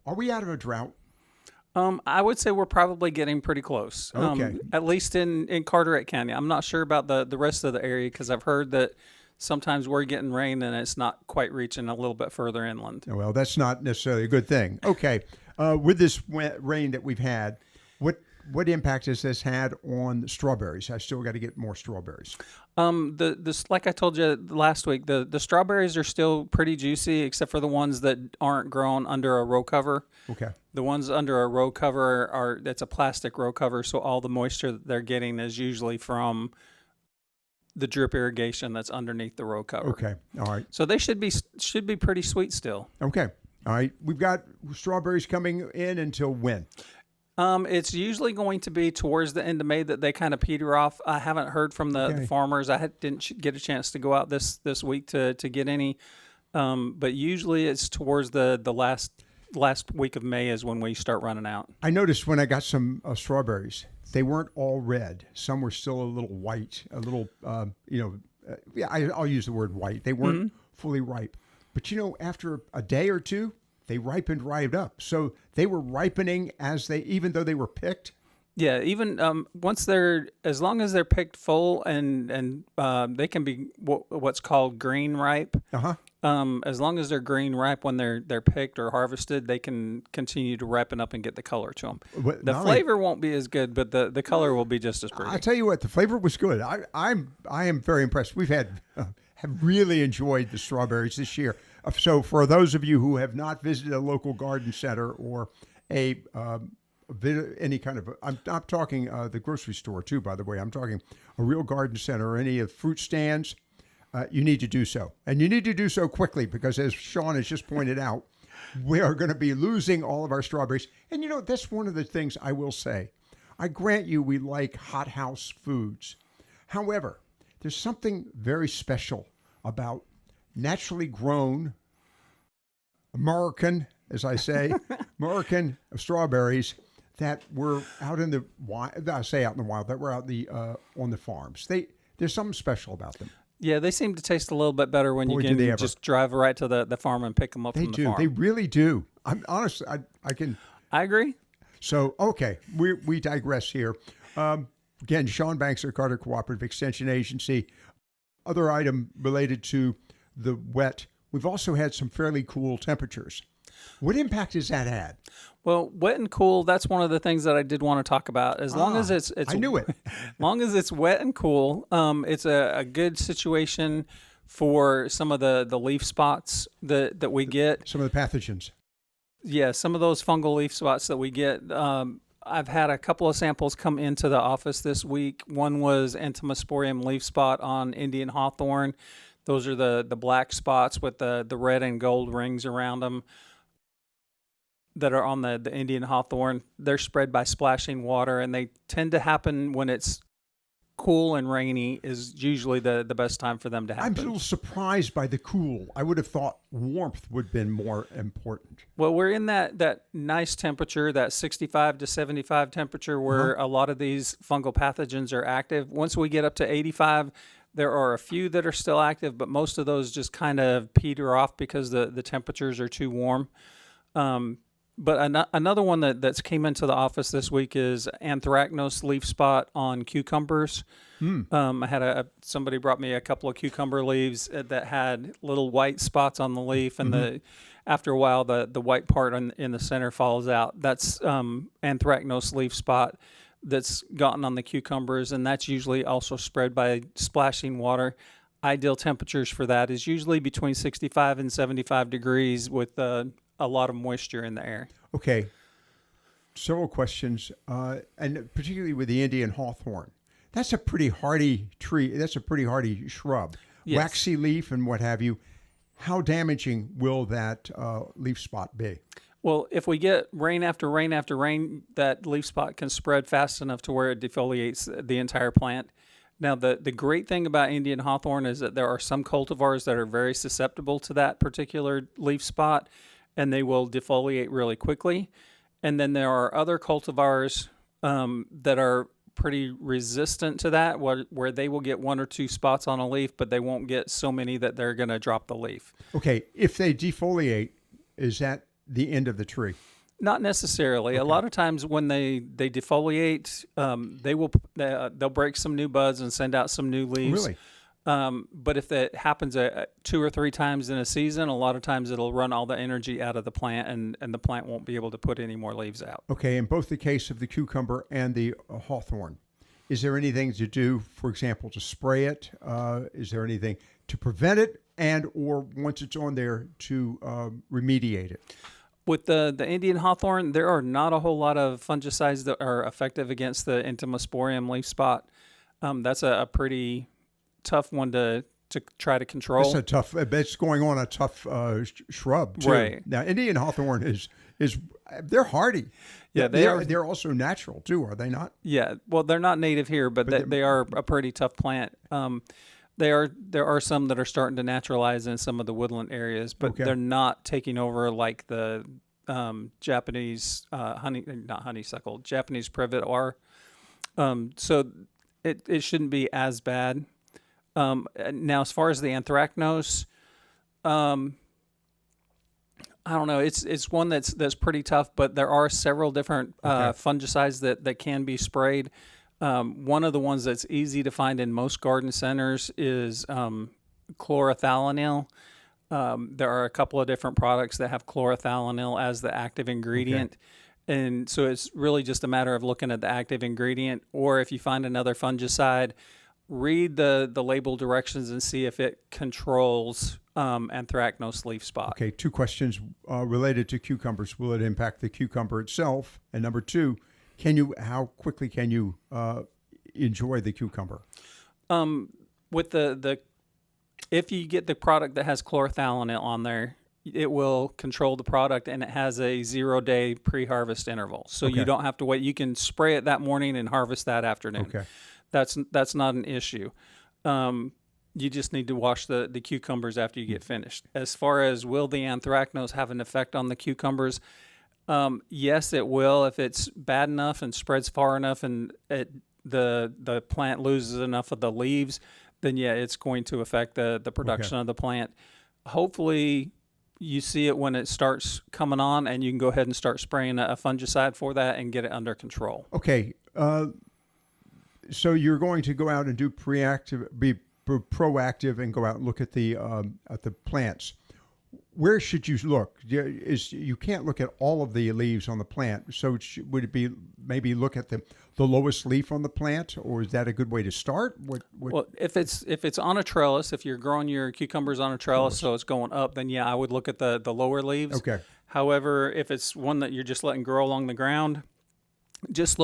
Are we out of a drought? I would say we're probably getting pretty close. Okay. At least in Carteret County. I'm not sure about the rest of the area because I've heard that sometimes we're getting rain and it's not quite reaching a little bit further inland. Well, that's not necessarily a good thing. Okay. With this rain that we've had, what impact has this had on strawberries? I still got to get more strawberries. Like I told you last week, the strawberries are still pretty juicy, except for the ones that aren't grown under a row cover. Okay. The ones under a row cover that's a plastic row cover, so all the moisture that they're getting is usually from the drip irrigation that's underneath the row cover. Okay. All right. So they should be pretty sweet still. Okay. All right. We've got strawberries coming in until when? It's usually going to be towards the end of May that they kind of peter off. I haven't heard from the farmers. I didn't get a chance to go out this week to get any, but usually it's towards the last week of May is when we start running out. I noticed when I got some strawberries, they weren't all red. Some were still a little white, a little, I'll use the word white. They weren't fully ripe. But, after a day or two, they ripened right up. So they were ripening even though they were picked. Yeah, even as long as they're picked full and they can be what's called green ripe. As long as they're green ripe when they're picked or harvested, they can continue to ripen up and get the color to them. The flavor won't be as good, but the color will be just as pretty. I tell you what, the flavor was good. I am very impressed. We've have really enjoyed the strawberries this year. So for those of you who have not visited a local garden center or any kind of, I'm not talking the grocery store too, by the way. I'm talking a real garden center or any of fruit stands. You need to do so. And you need to do so quickly because as Shawn has just pointed out, we are going to be losing all of our strawberries. And that's one of the things I will say. I grant you we like hothouse foods. However, there's something very special about naturally grown American, as I say, American strawberries that were out in the wild. I say out in the wild, that were out on the farms. There's something special about them. Yeah, they seem to taste a little bit better when you can just drive right to the farm and pick them up from the farm. They really do. I'm honest. I agree. So, okay, we digress here. Again, Shawn Banks, Carter Cooperative Extension Agency. Other item related to the wet. We've also had some fairly cool temperatures. What impact has that had? Well, wet and cool, that's one of the things that I did want to talk about. As long as it's I knew it. long as it's wet and cool, it's a good situation for some of the leaf spots that we get. Some of the pathogens. Yeah, some of those fungal leaf spots that we get. I've had a couple of samples come into the office this week. One was Entomosporium leaf spot on Indian hawthorn. Those are the black spots with the red and gold rings around them that are on the Indian hawthorn. They're spread by splashing water, and they tend to happen when it's cool and rainy is usually the best time for them to happen. I'm a little surprised by the cool. I would have thought warmth would have been more important. Well, we're in that nice temperature, that 65 to 75 temperature where a lot of these fungal pathogens are active. Once we get up to 85, there are a few that are still active, but most of those just kind of peter off because the temperatures are too warm. But another one that's came into the office this week is anthracnose leaf spot on cucumbers. I had somebody brought me a couple of cucumber leaves that had little white spots on the leaf, and after a while the white part in the center falls out. That's anthracnose leaf spot that's gotten on the cucumbers, and that's usually also spread by splashing water. Ideal temperatures for that is usually between 65 and 75 degrees with a lot of moisture in the air. Okay. Several questions, and particularly with the Indian hawthorn. That's a pretty hardy tree. That's a pretty hardy shrub. Yes. Waxy leaf and what have you. How damaging will that leaf spot be? Well, if we get rain after rain after rain, that leaf spot can spread fast enough to where it defoliates the entire plant. Now, the great thing about Indian hawthorn is that there are some cultivars that are very susceptible to that particular leaf spot, and they will defoliate really quickly. And then there are other cultivars that are pretty resistant to that, where they will get one or two spots on a leaf, but they won't get so many that they're going to drop the leaf. Okay, if they defoliate, is that the end of the tree? Not necessarily. A lot of times when they defoliate, they'll break some new buds and send out some new leaves. Really? But if that happens 2 or 3 times in a season, a lot of times it'll run all the energy out of the plant, and the plant won't be able to put any more leaves out. Okay, in both the case of the cucumber and the hawthorn, is there anything to do, for example, to spray it? Is there anything to prevent it, and or once it's on there to remediate it? With the Indian hawthorn, there are not a whole lot of fungicides that are effective against the Intimasporium leaf spot. That's a pretty tough one to try to control. It's a tough. It's going on a tough shrub too. Right. Now, Indian hawthorn is they're hardy. Yeah, they're also natural too, are they not? Yeah, well, they're not native here, but they are a pretty tough plant. There are some that are starting to naturalize in some of the woodland areas, but they're not taking over like the Japanese Japanese privet are. So it shouldn't be as bad. Now, as far as the anthracnose, I don't know. It's one that's pretty tough, but there are several different fungicides that can be sprayed. One of the ones that's easy to find in most garden centers is chlorothalonil. There are a couple of different products that have chlorothalonil as the active ingredient. And so it's really just a matter of looking at the active ingredient, or if you find another fungicide, read the label directions and see if it controls anthracnose leaf spot. Okay, 2 questions related to cucumbers. Will it impact the cucumber itself? And number 2, how quickly can you enjoy the cucumber? With if you get the product that has chlorothalonil on there, it will control the product, and it has a 0-day pre-harvest interval. So you don't have to wait. You can spray it that morning and harvest that afternoon. Okay. That's not an issue. You just need to wash the cucumbers after you get finished. As far as will the anthracnose have an effect on the cucumbers, yes, it will. If it's bad enough and spreads far enough and the plant loses enough of the leaves, then yeah, it's going to affect the production of the plant. Hopefully you see it when it starts coming on, and you can go ahead and start spraying a fungicide for that and get it under control. Okay. So you're going to go out and be proactive and go out and look at the plants. Where should you look? You can't look at all of the leaves on the plant. So would it be maybe look at the lowest leaf on the plant, or is that a good way to start? Well, if it's on a trellis, if you're growing your cucumbers on a trellis, so it's going up, then yeah, I would look at the lower leaves. Okay. However, if it's one that you're just letting grow along the ground, just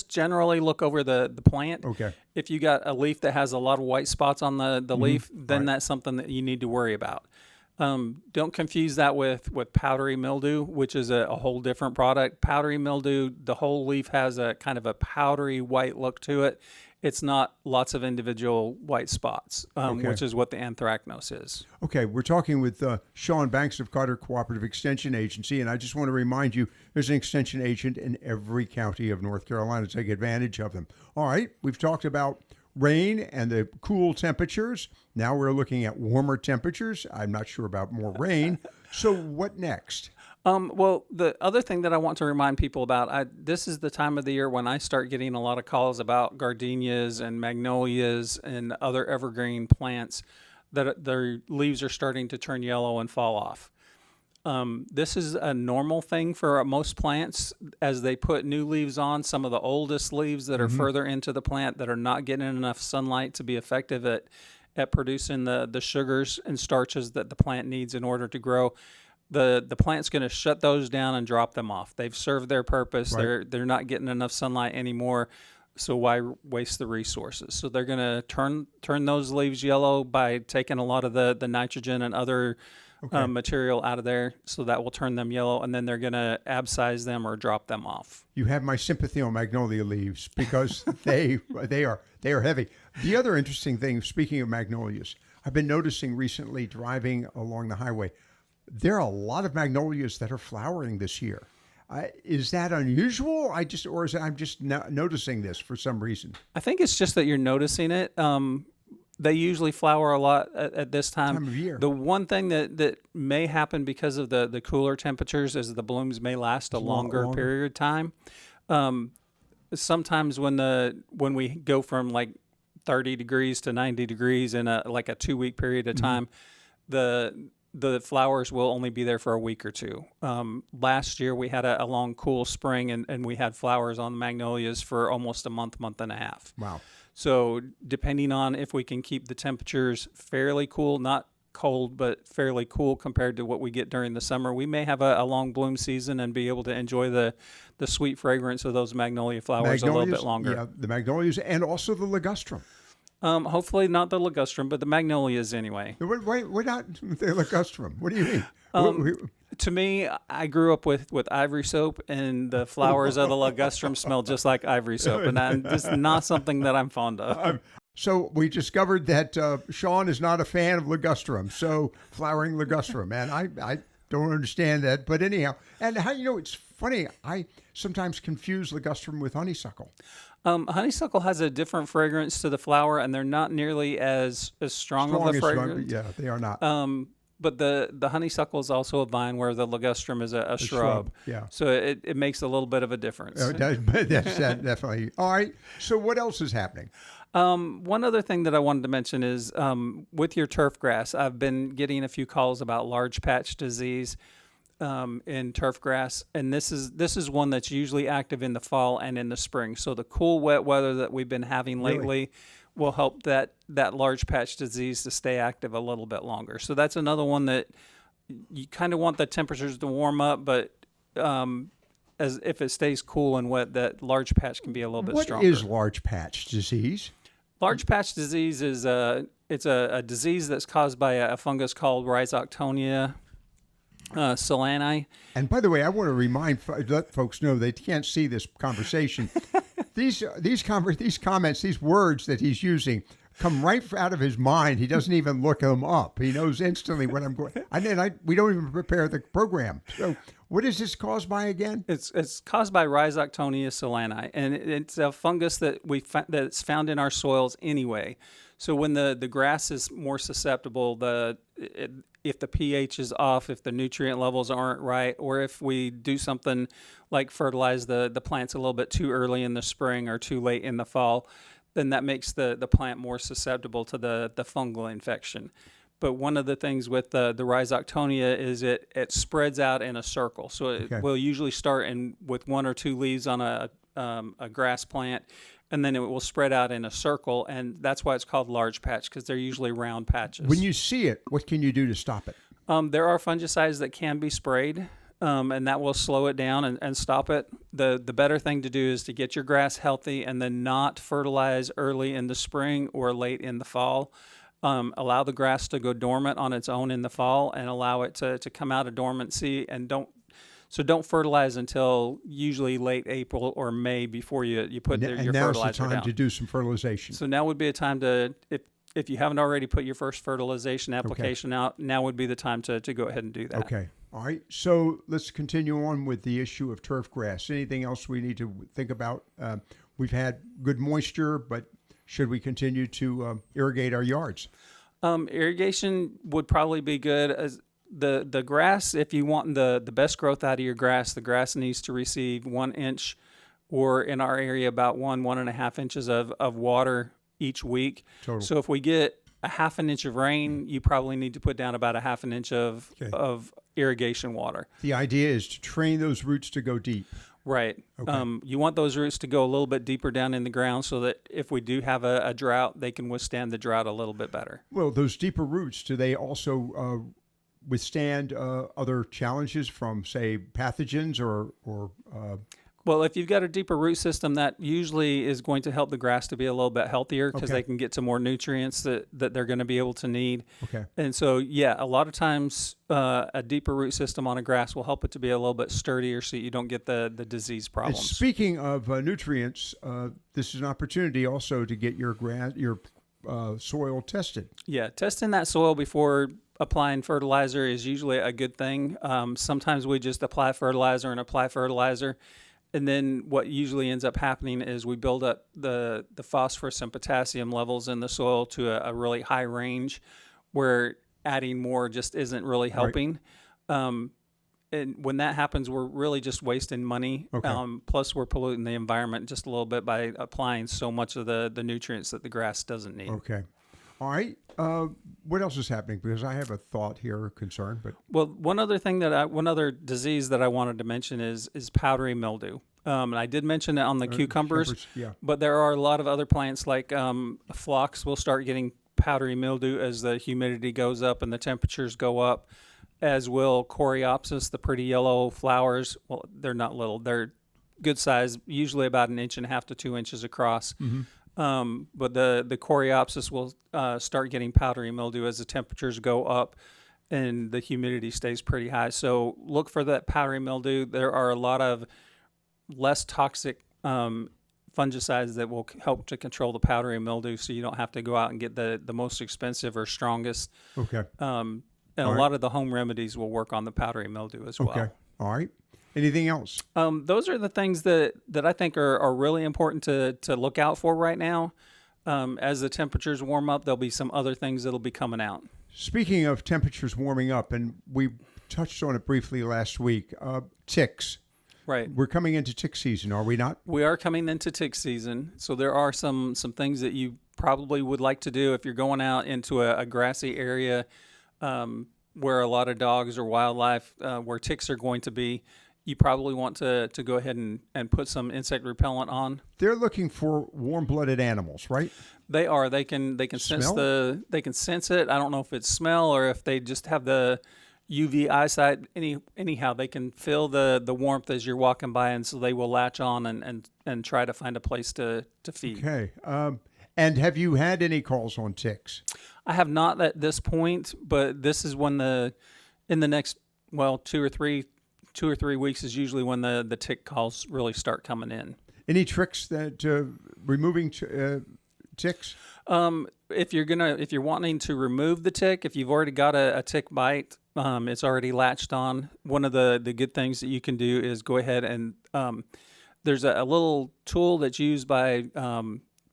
generally look over the plant. Okay. If you got a leaf that has a lot of white spots on the leaf, then that's something that you need to worry about. Don't confuse that with powdery mildew, which is a whole different product. Powdery mildew, the whole leaf has a kind of a powdery white look to it. It's not lots of individual white spots, which is what the anthracnose is. Okay, we're talking with Shawn Banks of Carter Cooperative Extension Agency, and I just want to remind you, there's an extension agent in every county of North Carolina. Take advantage of them. All right, we've talked about rain and the cool temperatures. Now we're looking at warmer temperatures. I'm not sure about more rain. So what next? Well, the other thing that I want to remind people about, this is the time of the year when I start getting a lot of calls about gardenias and magnolias and other evergreen plants that their leaves are starting to turn yellow and fall off. This is a normal thing for most plants as they put new leaves on. Some of the oldest leaves that are further into the plant that are not getting enough sunlight to be effective at producing the sugars and starches that the plant needs in order to grow. The plant's going to shut those down and drop them off. They've served their purpose. Right. They're not getting enough sunlight anymore. So why waste the resources? So they're going to turn those leaves yellow by taking a lot of the nitrogen and other material out of there, so that will turn them yellow, and then they're going to abscise them or drop them off. You have my sympathy on magnolia leaves because they are heavy. The other interesting thing, speaking of magnolias, I've been noticing recently driving along the highway, there are a lot of magnolias that are flowering this year. Is that unusual? I'm just noticing this for some reason. I think it's just that you're noticing it. They usually flower a lot at this time of year. The one thing that may happen because of the cooler temperatures is the blooms may last a longer period of time. Sometimes when we go from like 30 degrees to 90 degrees in a 2-week period of time, the flowers will only be there for a week or two. Last year we had a long cool spring and we had flowers on the magnolias for almost a month and a half. Wow. So depending on if we can keep the temperatures fairly cool, not cold, but fairly cool compared to what we get during the summer, we may have a long bloom season and be able to enjoy the sweet fragrance of those magnolia flowers a little bit longer. Yeah, the magnolias and also the ligustrum. Hopefully not the ligustrum, but the magnolias anyway. Wait, not the ligustrum. What do you mean? To me, I grew up with ivory soap, and the flowers of the ligustrum smell just like ivory soap, and that's not something that I'm fond of. So we discovered that Shawn is not a fan of ligustrum, so flowering ligustrum, and I don't understand that. But anyhow, and it's funny, I sometimes confuse ligustrum with honeysuckle. Honeysuckle has a different fragrance to the flower, and they're not nearly as strong of a fragrance. Yeah, they are not. But the honeysuckle is also a vine, where the ligustrum is a shrub. Yeah. So it makes a little bit of a difference. That's definitely. All right. So what else is happening? One other thing that I wanted to mention is with your turf grass, I've been getting a few calls about large patch disease in turf grass, and this is one that's usually active in the fall and in the spring. So the cool, wet weather that we've been having lately will help that large patch disease to stay active a little bit longer. So that's another one that you kind of want the temperatures to warm up, but as if it stays cool and wet, that large patch can be a little bit stronger. What is large patch disease? Large patch disease is it's a disease that's caused by a fungus called Rhizoctonia solani. And by the way, I want to let folks know they can't see this conversation. These comments, these words that he's using come right out of his mind. He doesn't even look them up. He knows instantly what I'm going. And then we don't even prepare the program. So what is this caused by again? It's caused by Rhizoctonia solani, and it's a fungus that's found in our soils anyway. So when the grass is more susceptible, if the pH is off, if the nutrient levels aren't right, or if we do something like fertilize the plants a little bit too early in the spring or too late in the fall, then that makes the plant more susceptible to the fungal infection. But one of the things with the Rhizoctonia is it spreads out in a circle. So it will usually start with 1 or 2 leaves on a grass plant, and then it will spread out in a circle, and that's why it's called large patch, because they're usually round patches. When you see it, what can you do to stop it? There are fungicides that can be sprayed, and that will slow it down and stop it. The better thing to do is to get your grass healthy and then not fertilize early in the spring or late in the fall. Allow the grass to go dormant on its own in the fall and allow it to come out of dormancy, and don't fertilize until usually late April or May before you put your fertilizer down. And now's the time to do some fertilization. So now would be a time to, if you haven't already put your first fertilization application out, now would be the time to go ahead and do that. Okay. All right. So let's continue on with the issue of turf grass. Anything else we need to think about? We've had good moisture, but should we continue to irrigate our yards? Irrigation would probably be good. As the grass, if you want the best growth out of your grass, the grass needs to receive 1 inch, or in our area about 1.5 inches of water each week. Total. So if we get a 1/2 inch of rain, you probably need to put down about a 1/2 inch of irrigation water. The idea is to train those roots to go deep. Right. Okay. You want those roots to go a little bit deeper down in the ground so that if we do have a drought, they can withstand the drought a little bit better. Well, those deeper roots, do they also withstand other challenges from, say, pathogens or Well, if you've got a deeper root system, that usually is going to help the grass to be a little bit healthier, because they can get to more nutrients that they're going to be able to need. Okay. And so, yeah, a lot of times a deeper root system on a grass will help it to be a little bit sturdier so you don't get the disease And problems. speaking of nutrients, this is an opportunity also to get your soil tested. Yeah, testing that soil before applying fertilizer is usually a good thing. Sometimes we just apply fertilizer, And then what usually ends up happening is we build up the phosphorus and potassium levels in the soil to a really high range where adding more just isn't really helping. And when that happens, we're really just wasting money. Okay. Plus, we're polluting the environment just a little bit by applying so much of the nutrients that the grass doesn't need. Okay. All right. What else is happening? Because I have a thought here, concern, but Well, one other disease that I wanted to mention is powdery mildew. And I did mention it on the cucumbers, yeah. but there are a lot of other plants like phlox will start getting powdery mildew as the humidity goes up and the temperatures go up, as will coreopsis, the pretty yellow flowers. Well, they're not little; they're good size, usually about 1.5 to 2 inches across. But the coreopsis will start getting powdery mildew as the temperatures go up and the humidity stays pretty high. So look for that powdery mildew. There are a lot of less toxic fungicides that will help to control the powdery mildew, so you don't have to go out and get the most expensive or strongest. Okay. And a lot of the home remedies will work on the powdery mildew as well. Okay. All right. Anything else? Those are the things that I think are really important to look out for right now. As the temperatures warm up, there'll be some other things that'll be coming out. Speaking of temperatures warming up, and we touched on it briefly last week, ticks. Right. We're coming into tick season, are we not? We are coming into tick season, so there are some things that you probably would like to do if you're going out into a grassy area where a lot of dogs or wildlife, where ticks are going to be. You probably want to go ahead and put some insect repellent on. They're looking for warm-blooded animals, right? They are. They can sense they can sense it. I don't know if it's smell or if they just have the UV eyesight. Anyhow, they can feel the warmth as you're walking by, and so they will latch on and try to find a place to feed. Okay. And have you had any calls on ticks? I have not at this point, but this is when in the next 2 or 3 weeks is usually when the tick calls really start coming in. Any tricks that removing ticks? If you're wanting to remove the tick, if you've already got a tick bite, it's already latched on. One of the good things that you can do is go ahead and there's a little tool that's used by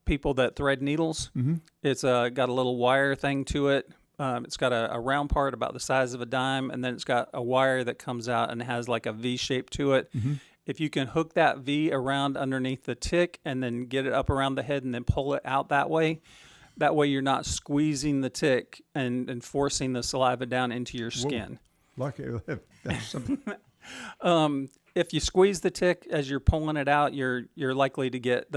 people that thread needles. Mm-hmm. It's got a little wire thing to it. It's got a round part about the size of a dime, and then it's got a wire that comes out and has like a V shape to it. Mm-hmm. If you can hook that V around underneath the tick and then get it up around the head and then pull it out that way you're not squeezing the tick and forcing the saliva down into your skin. Whoa. Lucky. That's something. If you squeeze the tick as you're pulling it out, you're likely to get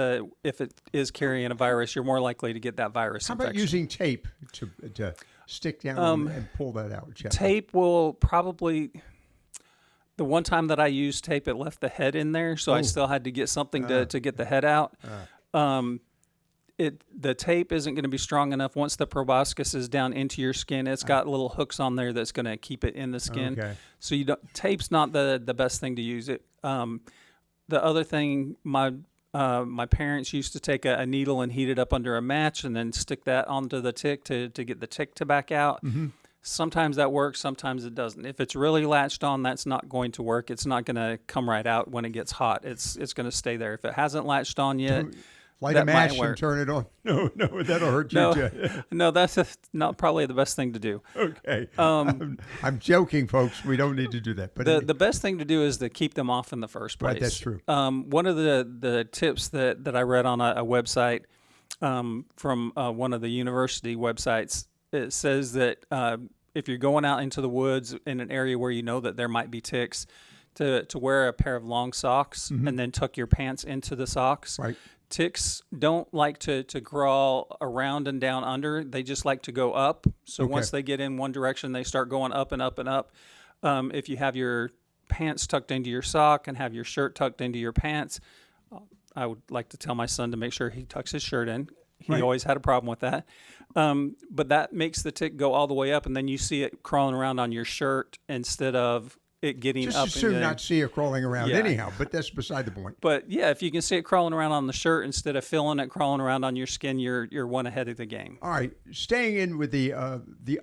if it is carrying a virus, you're more likely to get that virus How infection. about using tape to stick down and pull that out? Jeff? Tape will probably. The one time that I used tape, it left the head in there, so I still had to get something to get the head out. The tape isn't going to be strong enough. Once the proboscis is down into your skin, it's got little hooks on there that's going to keep it in the skin. Okay. So tape's not the best thing to use. It. The other thing, my parents used to take a needle and heat it up under a match and then stick that onto the tick to get the tick to back out. Mm-hmm. Sometimes that works, sometimes it doesn't. If it's really latched on, that's not going to work. It's not going to come right out when it gets hot. It's going to stay there. If it hasn't latched on yet, light a match and turn it on. No, that'll hurt you. No, that's not probably the best thing to do. Okay. I'm joking, folks. We don't need to do that. But the best thing to do is to keep them off in the first place. Right, that's true. One of the tips that I read on a website from one of the university websites, it says that if you're going out into the woods in an area where you know that there might be ticks, to wear a pair of long socks and then tuck your pants into the socks. Right. Ticks don't like to crawl around and down under. They just like to go up. So once they get in one direction, they start going up and up and up. If you have your pants tucked into your sock and have your shirt tucked into your pants, I would like to tell my son to make sure he tucks his shirt in. He always had a problem with that. But that makes the tick go all the way up, and then you see it crawling around on your shirt instead of it getting just up. Just as soon not see it crawling around anyhow, but that's beside the point. But yeah, if you can see it crawling around on the shirt instead of feeling it crawling around on your skin, you're one ahead of the game. All right, staying in with the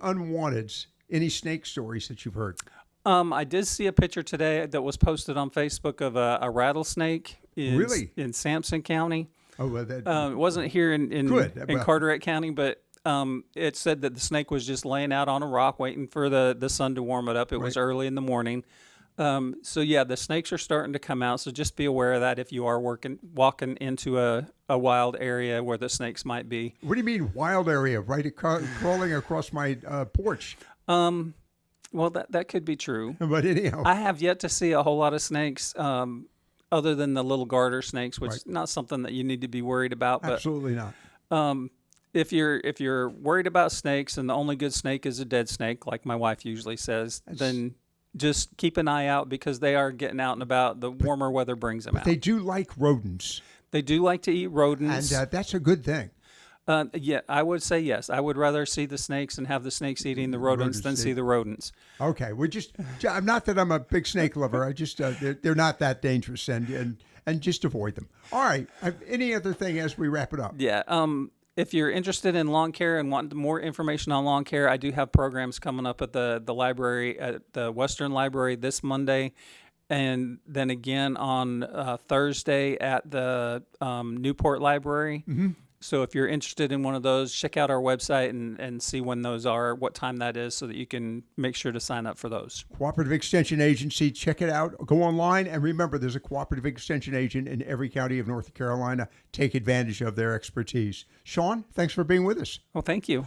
unwanteds, any snake stories that you've heard? I did see a picture today that was posted on Facebook of a rattlesnake Really? in Sampson County. Oh, well, that, It wasn't here in Good. Well- Carteret County, but it said that the snake was just laying out on a rock waiting for the sun to warm it up. It was early in the morning. So yeah, the snakes are starting to come out. So just be aware of that if you are walking into a wild area where the snakes might be. what do you mean wild area? Right, crawling across my porch. Well, that could be true. But anyhow, I have yet to see a whole lot of snakes, other than the little garter snakes, which is not something that you need to be worried about. But absolutely not. if you're worried about snakes and the only good snake is a dead snake, like my wife usually says, then just keep an eye out because they are getting out and about. The warmer weather brings them out. They do like rodents, They do like to eat rodents. and that's a good thing. Yeah, I would say yes. I would rather see the snakes and have the snakes eating the rodents than see the rodents. Okay, I'm not that I'm a big snake lover. I just they're not that dangerous, and just avoid them. All right. Any other thing as we wrap it up? Yeah. If you're interested in lawn care and want more information on lawn care, I do have programs coming up at the library at the Western Library this Monday, and then again on Thursday at the Newport Library. Mm-hmm. So if you're interested in one of those, check out our website and see when those are, what time that is, so that you can make sure to sign up for those. Cooperative Extension Agency. Check it out. Go online, and remember, there's a Cooperative Extension agent in every county of North Carolina. Take advantage of their expertise. Shawn, thanks for being with us. Well, thank you.